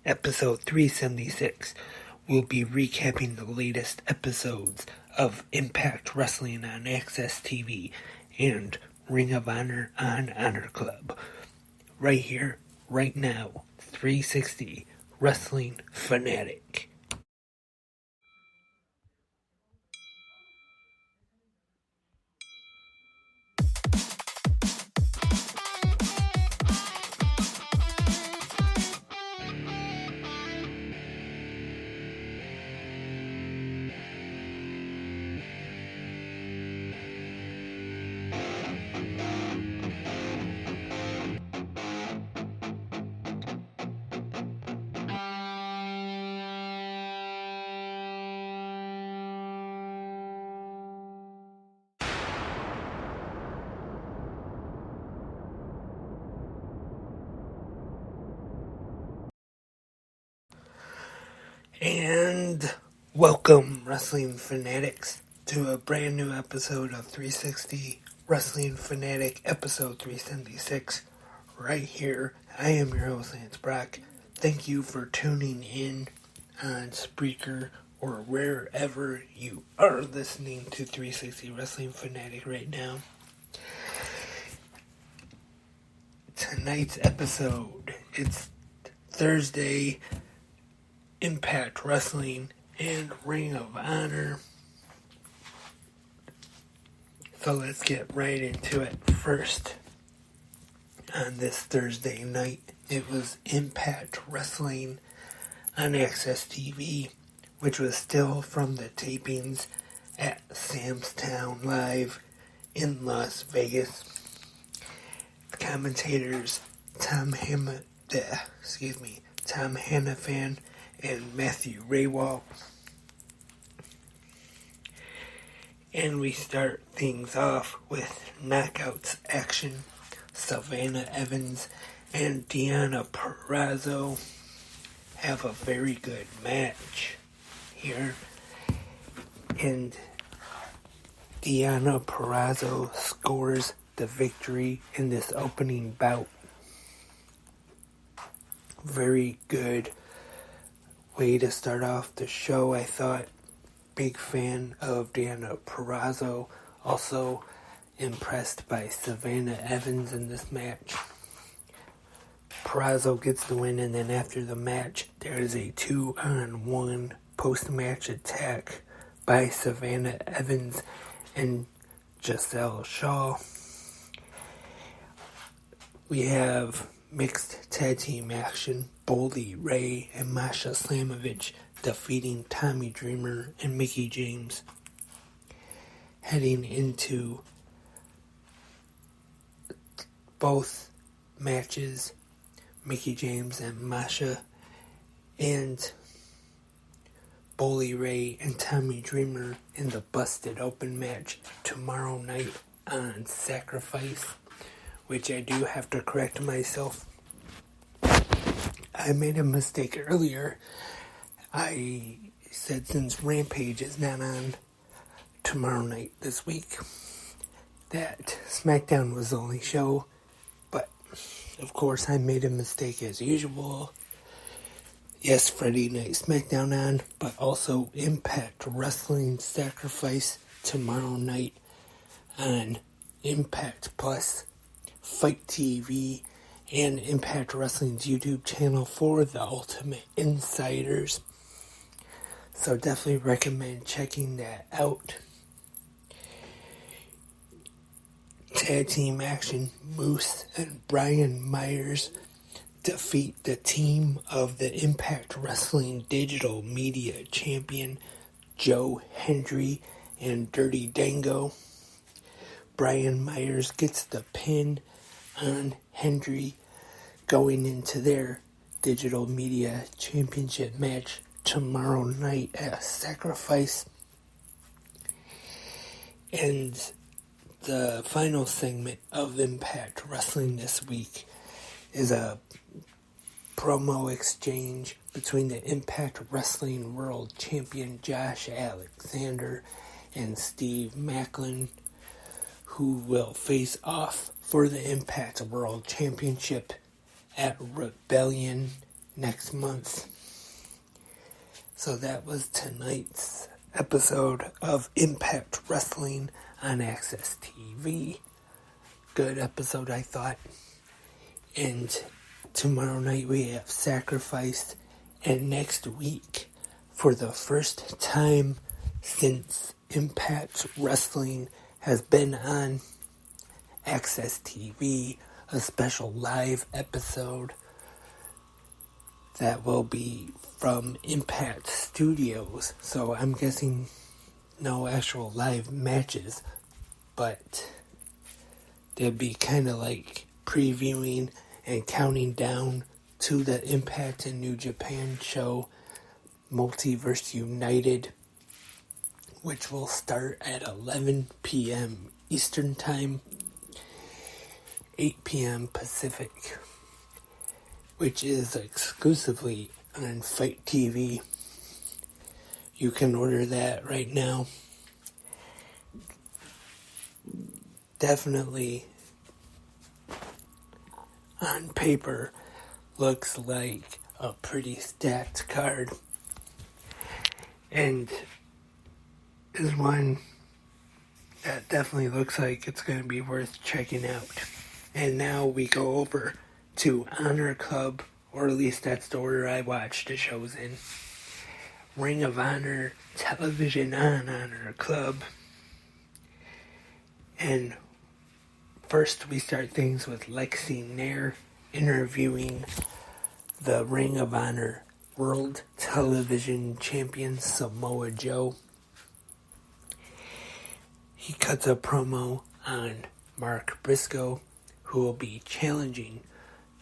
episode 376. We'll be recapping the latest episodes of Impact Wrestling on Access TV and Ring of Honor on Honor Club. Right here, right now, 360 Wrestling Fanatic. And welcome, Wrestling Fanatics, to a brand new episode of 360 Wrestling Fanatic, episode 376, right here. I am your host, Lance Brock. Thank you for tuning in on Spreaker or wherever you are listening to 360 Wrestling Fanatic right now. Tonight's episode, it's Thursday, Impact Wrestling and Ring of Honor. So let's get right into it. First, on this Thursday night, it was Impact Wrestling on Access TV, which was still from the tapings at Sam's Town Live in Las Vegas. Commentators Tom Hannafan and Matthew Raywalt. And we start things off with Knockouts action. Savannah Evans and Deonna Purrazzo have a very good match here. And Deonna Purrazzo scores the victory in this opening bout. Very good way to start off the show, I thought. Big fan of Deonna Purrazzo. Also impressed by Savannah Evans in this match. Purrazzo gets the win, and then after the match, there is a 2-on-1 post-match attack by Savannah Evans and Giselle Shaw. We have mixed tag team action. Bully Ray and Masha Slamovich defeating Tommy Dreamer and Mickie James. Heading into both matches, Mickie James and Masha and Bully Ray and Tommy Dreamer in the Busted Open match tomorrow night on Sacrifice, which I do have to correct myself. I made a mistake earlier. I said since Rampage is not on tomorrow night this week, that SmackDown was the only show. But, of course, I made a mistake as usual. Yes, Friday Night SmackDown on, but also Impact Wrestling Sacrifice tomorrow night on Impact Plus, Fight TV, and Impact Wrestling's YouTube channel for the Ultimate Insiders. So definitely recommend checking that out. Tag team action. Moose and Brian Myers defeat the team of the Impact Wrestling Digital Media Champion Joe Hendry and Dirty Dango. Brian Myers gets the pin on Hendry going into their Digital Media Championship match tomorrow night at Sacrifice. And the final segment of Impact Wrestling this week is a promo exchange between the Impact Wrestling World Champion Josh Alexander and Steve Maclin, who will face off for the Impact World Championship at Rebellion next month. So that was tonight's episode of Impact Wrestling on Access TV. Good episode, I thought. And tomorrow night we have Sacrifice. And next week, for the first time since Impact Wrestling has been on Access TV, a special live episode that will be from Impact Studios. So I'm guessing no actual live matches, but they'll be kind of like previewing and counting down to the Impact and New Japan show Multiverse United, which will start at 11 p.m. Eastern Time, 8 p.m. Pacific, which is exclusively on Fight TV. You can order that right now. Definitely, on paper, looks like a pretty stacked card. And is one that definitely looks like it's going to be worth checking out. And now we go over to Honor Club, or at least that's the order I watched the shows in. Ring of Honor Television on Honor Club. And first we start things with Lexi Nair interviewing the Ring of Honor World Television Champion Samoa Joe. He cuts a promo on Mark Briscoe, who will be challenging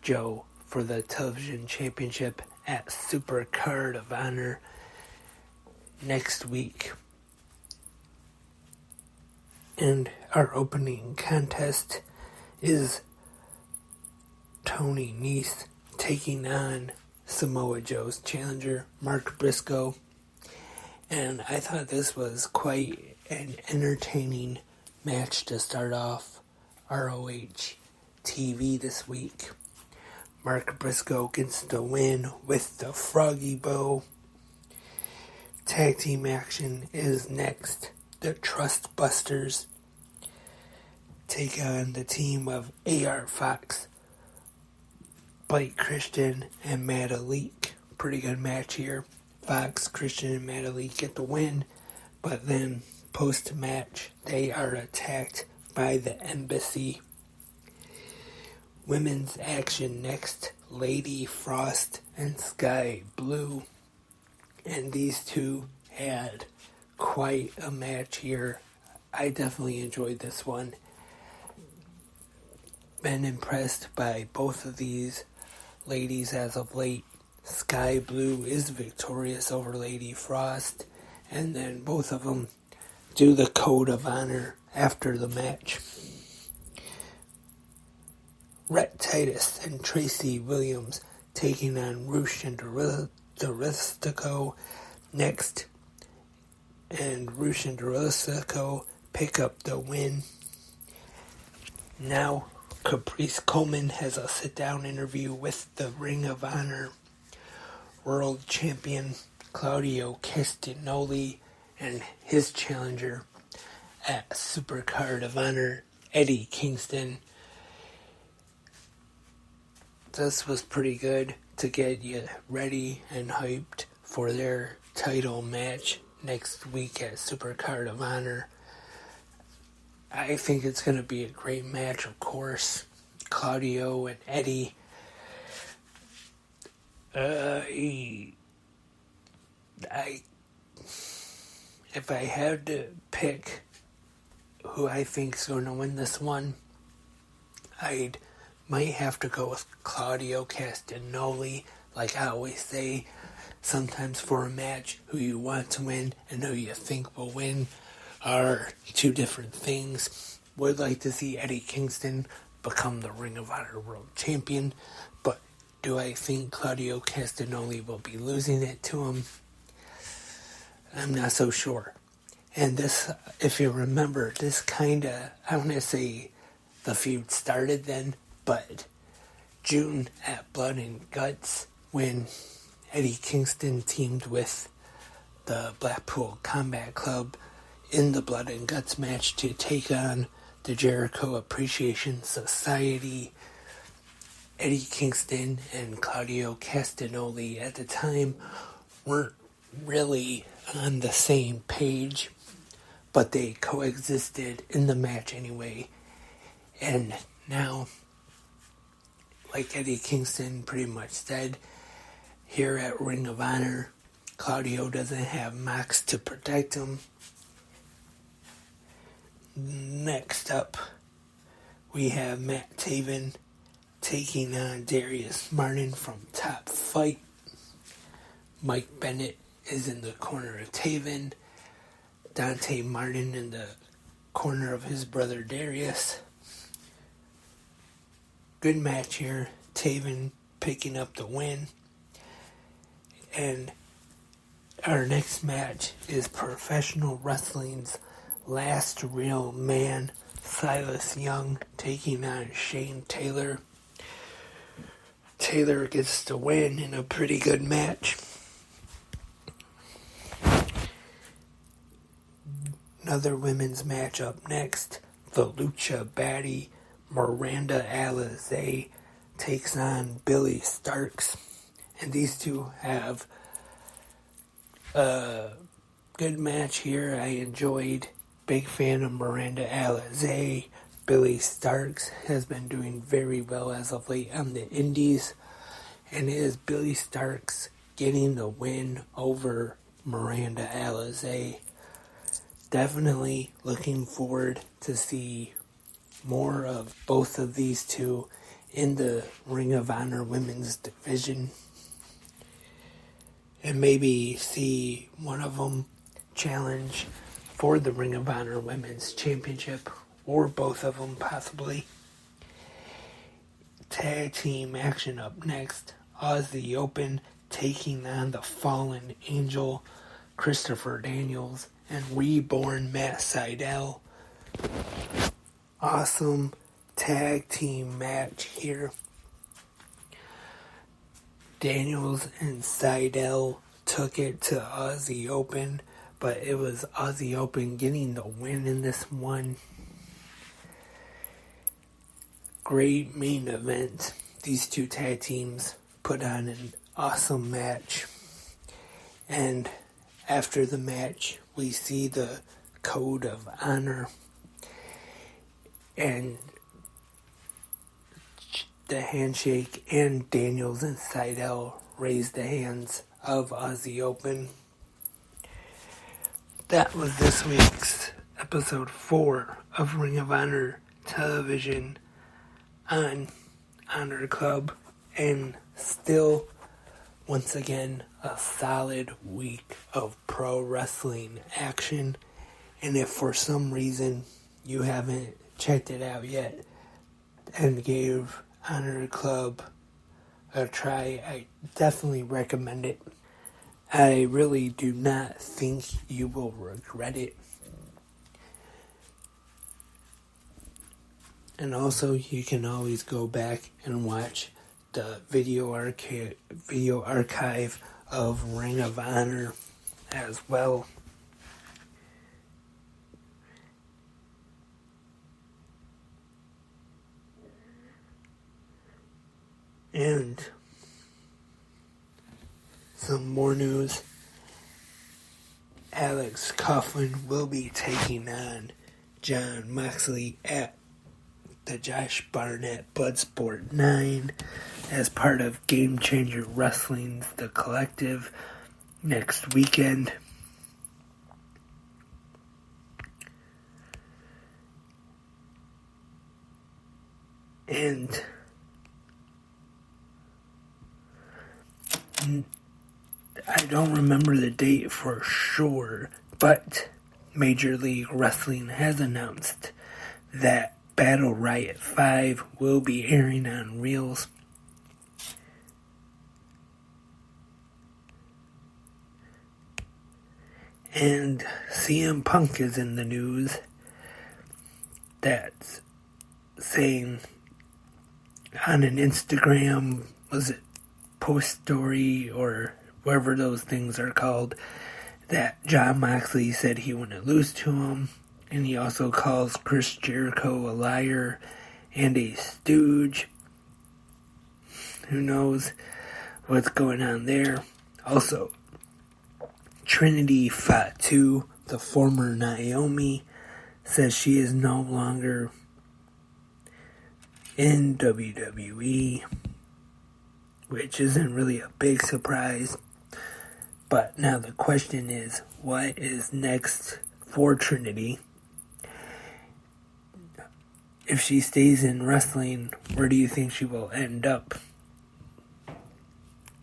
Joe for the television championship at Super Card of Honor next week. And our opening contest is Tony Nese taking on Samoa Joe's challenger, Mark Briscoe. And I thought this was quite an entertaining match to start off ROH TV this week. Mark Briscoe gets the win with the Froggy Bow. Tag team action is next. The Trust Busters take on the team of AR Fox, Blake Christian, and Matt Elite. Pretty good match here. Fox, Christian, and Matt Elite get the win, but then post-match they are attacked by the Embassy. Women's action next. Lady Frost and Sky Blue. And these two had quite a match here. I definitely enjoyed this one. Been impressed by both of these ladies as of late. Sky Blue is victorious over Lady Frost, and then both of them do the Code of Honor after the match. Rhett Titus and Tracy Williams taking on Rush and Doristico next, and Rush and Doristico pick up the win. Now Caprice Coleman has a sit-down interview with the Ring of Honor World Champion Claudio Castagnoli and his challenger at Super Card of Honor, Eddie Kingston. This was pretty good to get you ready and hyped for their title match next week at Super Card of Honor. I think it's going to be a great match, of course. Claudio and Eddie. If I had to pick who I think's going to win this one, I might have to go with Claudio Castagnoli. Like I always say, sometimes for a match, who you want to win and who you think will win are two different things. Would like to see Eddie Kingston become the Ring of Honor World Champion, but do I think Claudio Castagnoli will be losing it to him? I'm not so sure. And this, if you remember, this kinda, I want to say the feud started then, but June at Blood and Guts, when Eddie Kingston teamed with the Blackpool Combat Club in the Blood and Guts match to take on the Jericho Appreciation Society. Eddie Kingston and Claudio Castagnoli at the time weren't really on the same page, but they coexisted in the match anyway. And now, like Eddie Kingston pretty much said, here at Ring of Honor, Claudio doesn't have Mox to protect him. Next up, we have Matt Taven taking on Darius Martin from Top Fight. Mike Bennett is in the corner of Taven. Dante Martin in the corner of his brother Darius. Good match here. Taven picking up the win. And our next match is professional wrestling's last real man, Silas Young, taking on Shane Taylor. Taylor gets the win in a pretty good match. Another women's match up next. The Lucha Baddie Miranda Alizé takes on Billy Starks. And these two have a good match here. I enjoyed. Big fan of Miranda Alizé. Billy Starks has been doing very well as of late on the indies. And it is Billy Starks getting the win over Miranda Alizé. Definitely looking forward to see more of both of these two in the Ring of Honor women's division. And maybe see one of them challenge for the Ring of Honor Women's Championship, or both of them possibly. Tag team action up next. Aussie Open taking on the Fallen Angel, Christopher Daniels, and Reborn Matt Sydal. Awesome tag team match here. Daniels and Sydal took it to Aussie Open, but it was Aussie Open getting the win in this one. Great main event. These two tag teams put on an awesome match. And after the match, we see the Code of Honor. And the handshake, and Daniels and Sydal raised the hands of Aussie Open. That was this week's episode 4 of Ring of Honor Television on Honor Club, and still, once again, a solid week of pro wrestling action. And if for some reason you haven't checked it out yet and gave Honor Club a try, I definitely recommend it. I really do not think you will regret it. And also, you can always go back and watch the video archive of Ring of Honor as well. And some more news. Alex Coughlin will be taking on John Moxley at the Josh Barnett Bloodsport 9 as part of Game Changer Wrestling's The Collective next weekend. And I don't remember the date for sure, but Major League Wrestling has announced that Battle Riot 5 will be airing on Reels. And CM Punk is in the news. That's saying on an Instagram, was it post-story or whatever those things are called that Jon Moxley said he wouldn't lose to him. And he also calls Chris Jericho a liar and a stooge. Who knows what's going on there. Also, Trinity Fatu, the former Naomi, says she is no longer in WWE, which isn't really a big surprise. But now the question is, what is next for Trinity? If she stays in wrestling, where do you think she will end up?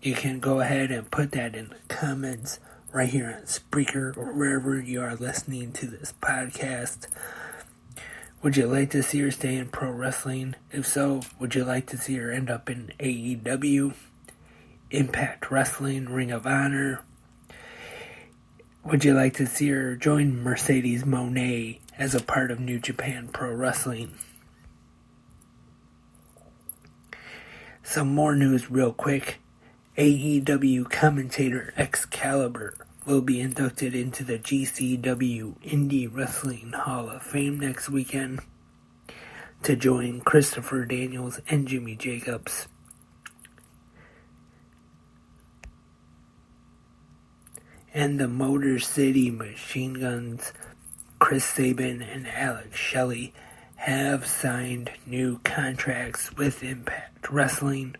You can go ahead and put that in the comments right here on Spreaker or wherever you are listening to this podcast. Would you like to see her stay in pro wrestling? If so, would you like to see her end up in AEW, Impact Wrestling, Ring of Honor? Would you like to see her join Mercedes Moné as a part of New Japan Pro Wrestling? Some more news real quick. AEW commentator Excalibur will be inducted into the GCW Indie Wrestling Hall of Fame next weekend to join Christopher Daniels and Jimmy Jacobs. And the Motor City Machine Guns, Chris Sabin and Alex Shelley, have signed new contracts with Impact Wrestling.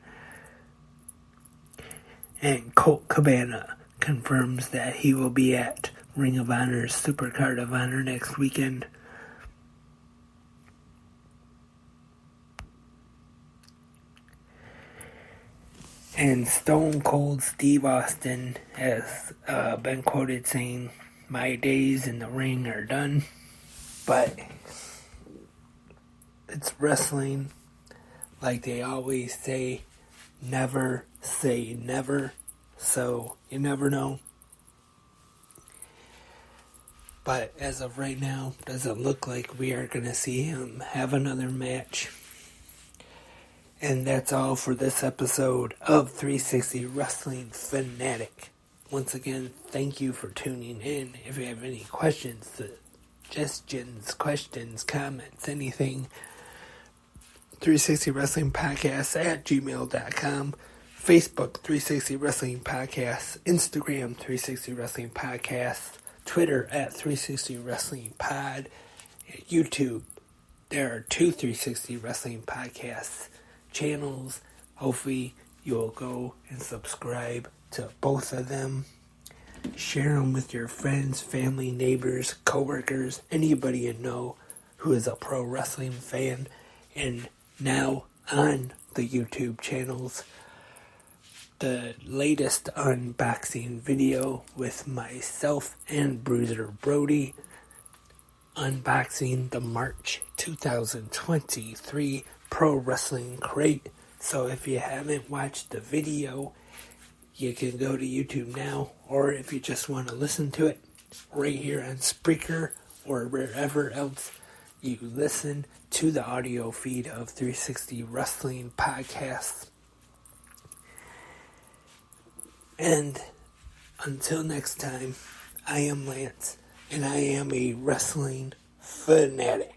And Colt Cabana confirms that he will be at Ring of Honor's Supercard of Honor next weekend. And Stone Cold Steve Austin has been quoted saying, "My days in the ring are done." But it's wrestling. Like they always say, never say never. So you never know. But as of right now, doesn't look like we are going to see him have another match. And that's all for this episode of 360 Wrestling Fanatic. Once again, thank you for tuning in. If you have any questions, suggestions, comments, anything, 360 Wrestling Podcast at gmail.com. Facebook 360 Wrestling Podcast, Instagram 360 Wrestling Podcast, Twitter at 360 Wrestling Pod, YouTube. There are two 360 Wrestling Podcasts channels. Hopefully you'll go and subscribe to both of them. Share them with your friends, family, neighbors, coworkers, anybody you know who is a pro wrestling fan. And now on the YouTube channels, the latest unboxing video with myself and Bruiser Brody unboxing the March 2023 Pro Wrestling Crate. So if you haven't watched the video, you can go to YouTube now, or if you just want to listen to it, right here on Spreaker or wherever else you listen to the audio feed of 360 Wrestling Podcasts. And until next time, I am Lance, and I am a wrestling fanatic.